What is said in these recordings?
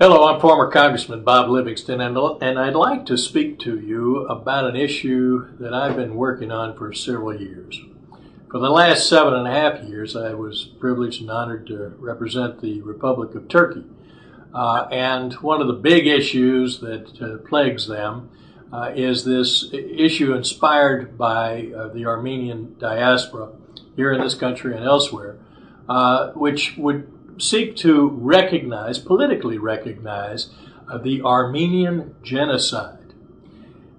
Hello, I'm former Congressman Bob Livingston, and I'd like to speak to you about an issue that I've been working on for several years. For the last 7.5 years, I was privileged and honored to represent the Republic of Turkey. And one of the big issues that plagues them is this issue inspired by the Armenian diaspora here in this country and elsewhere, which would seek to recognize, politically recognize, the Armenian genocide.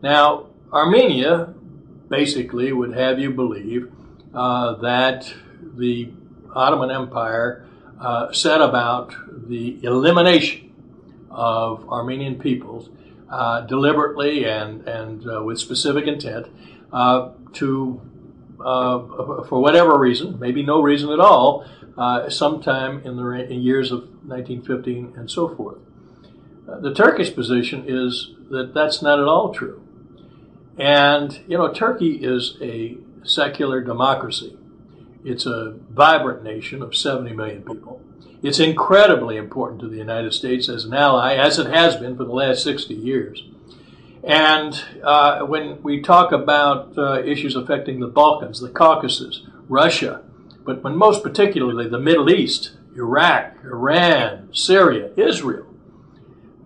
Now, Armenia basically would have you believe that the Ottoman Empire set about the elimination of Armenian peoples deliberately and with specific intent to, for whatever reason, maybe no reason at all, sometime in the years of 1915 and so forth. The Turkish position is that that's not at all true. And, you know, Turkey is a secular democracy. It's a vibrant nation of 70 million people. It's incredibly important to the United States as an ally, as it has been for the last 60 years. And when we talk about issues affecting the Balkans, the Caucasus, Russia, but when most particularly the Middle East, Iraq, Iran, Syria, Israel,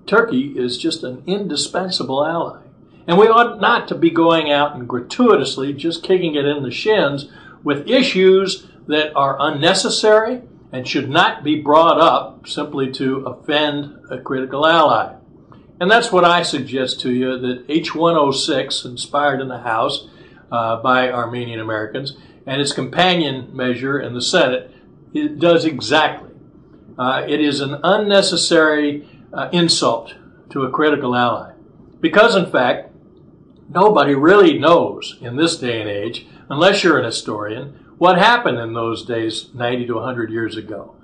Turkey is just an indispensable ally. And we ought not to be going out and gratuitously just kicking it in the shins with issues that are unnecessary and should not be brought up simply to offend a critical ally. And that's what I suggest to you, that H106, inspired in the House by Armenian Americans, and its companion measure in the Senate, it does exactly. It is an unnecessary insult to a critical ally. Because, in fact, nobody really knows in this day and age, unless you're an historian, what happened in those days 90 to 100 years ago.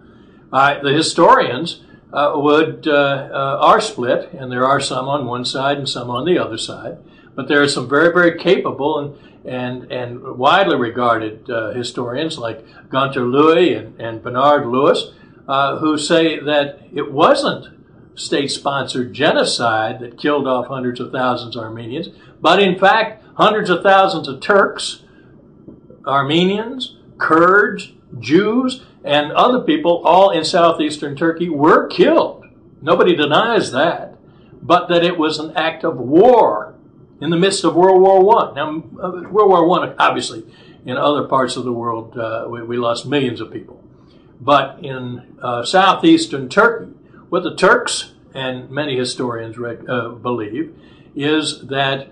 The historians are split, and there are some on one side and some on the other side. But there are some very, very capable and widely regarded historians like Gunter Louis and Bernard Lewis, who say that it wasn't state-sponsored genocide that killed off hundreds of thousands of Armenians, but in fact, hundreds of thousands of Turks, Armenians, Kurds, Jews, and other people, all in southeastern Turkey, were killed. Nobody denies that, but that it was an act of war in the midst of World War I. Now, World War I, obviously, in other parts of the world, we lost millions of people. But in southeastern Turkey, what the Turks and many historians believe is that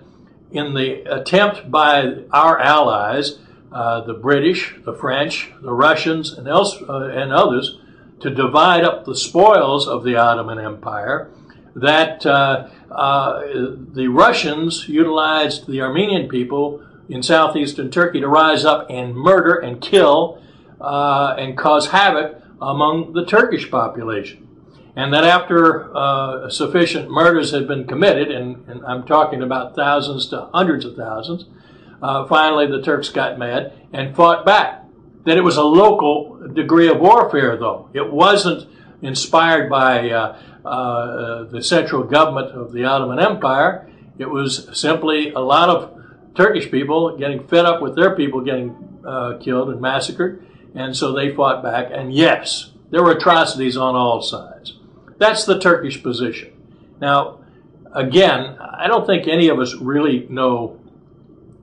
in the attempt by our allies, the British, the French, the Russians, and others, to divide up the spoils of the Ottoman Empire, that the Russians utilized the Armenian people in southeastern Turkey to rise up and murder and kill and cause havoc among the Turkish population. And that after sufficient murders had been committed, and I'm talking about thousands to hundreds of thousands, finally the Turks got mad and fought back. That it was a local degree of warfare, though. It wasn't inspired by the central government of the Ottoman Empire. It was simply a lot of Turkish people getting fed up with their people getting killed and massacred, and so they fought back. And yes, there were atrocities on all sides. That's the Turkish position. Now, again, I don't think any of us really know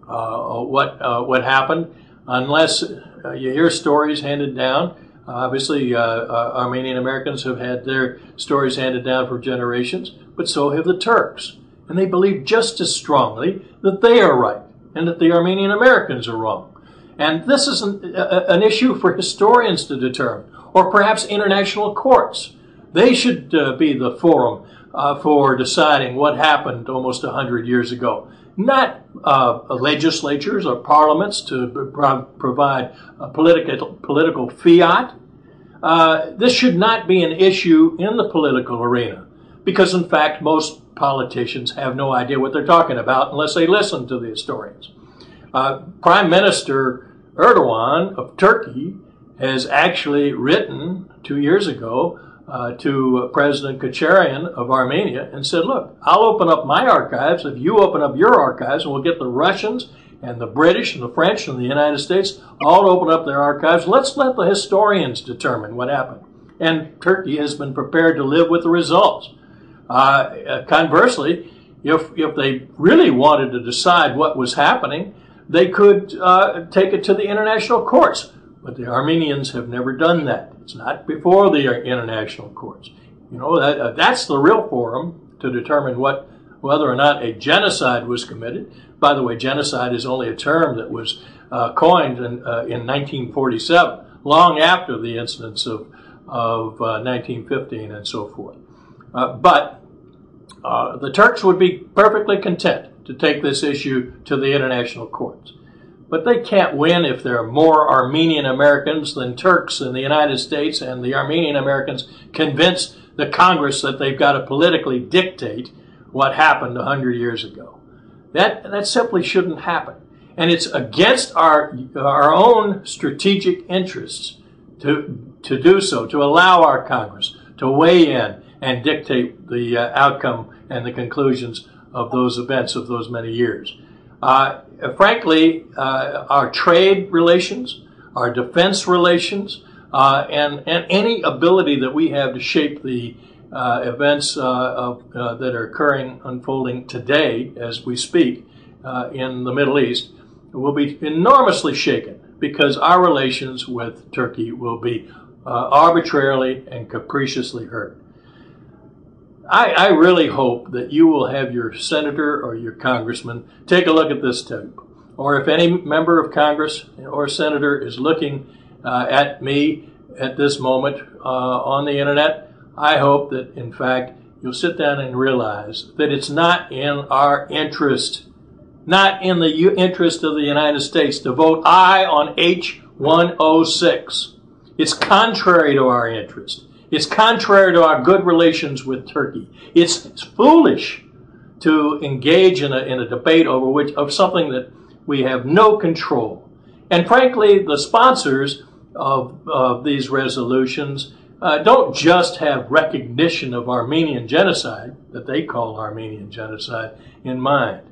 what happened unless you hear stories handed down. Obviously, Armenian Americans have had their stories handed down for generations, but so have the Turks. And they believe just as strongly that they are right and that the Armenian Americans are wrong. And this is an issue for historians to determine, or perhaps international courts. They should be the forum for deciding what happened almost 100 years ago. Not legislatures or parliaments to provide a political fiat. This should not be an issue in the political arena, because in fact most politicians have no idea what they're talking about unless they listen to the historians. Prime Minister Erdogan of Turkey has actually written 2 years ago to President Kacharian of Armenia and said, look, I'll open up my archives if you open up your archives, and we'll get the Russians and the British and the French and the United States all open up their archives. Let's let the historians determine what happened. And Turkey has been prepared to live with the results. Conversely, if they really wanted to decide what was happening, they could take it to the international courts. But the Armenians have never done that. It's not before the international courts. You know, that's the real forum to determine whether or not a genocide was committed. By the way, genocide is only a term that was coined in 1947, long after the incidents of 1915 and so forth. But the Turks would be perfectly content to take this issue to the international courts. But they can't win if there are more Armenian Americans than Turks in the United States, and the Armenian Americans convince the Congress that they've got to politically dictate what happened 100 years ago. That simply shouldn't happen. And it's against our own strategic interests to do so, to allow our Congress to weigh in and dictate the outcome and the conclusions of those events of those many years. Frankly, our trade relations, our defense relations, and any ability that we have to shape the events that are occurring, unfolding today as we speak in the Middle East will be enormously shaken, because our relations with Turkey will be arbitrarily and capriciously hurt. I really hope that you will have your senator or your congressman take a look at this tape. Or if any member of Congress or senator is looking at me at this moment on the internet, I hope that, in fact, you'll sit down and realize that it's not in our interest, not in the interest of the United States, to vote aye on H-106. It's contrary to our interest. It's contrary to our good relations with Turkey. It's foolish to engage in a debate of something that we have no control. And frankly, the sponsors of these resolutions don't just have recognition of Armenian genocide, that they call Armenian genocide, in mind.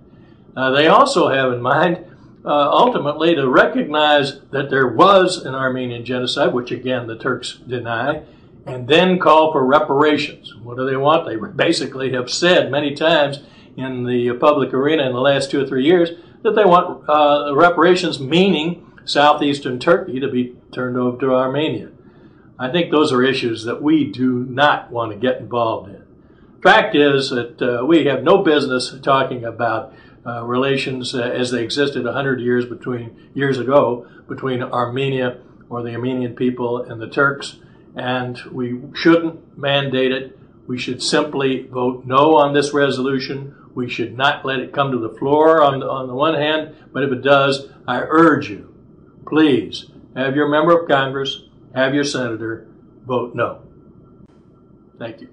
They also have in mind, ultimately, to recognize that there was an Armenian genocide, which again the Turks deny, and then call for reparations. What do they want? They basically have said many times in the public arena in the last 2 or 3 years that they want reparations, meaning southeastern Turkey, to be turned over to Armenia. I think those are issues that we do not want to get involved in. Fact is that we have no business talking about relations as they existed 100 years ago between Armenia, or the Armenian people, and the Turks. And we shouldn't mandate it. We should simply vote no on this resolution. We should not let it come to the floor on the one hand, but if it does, I urge you, please, have your member of Congress, have your senator vote no. Thank you.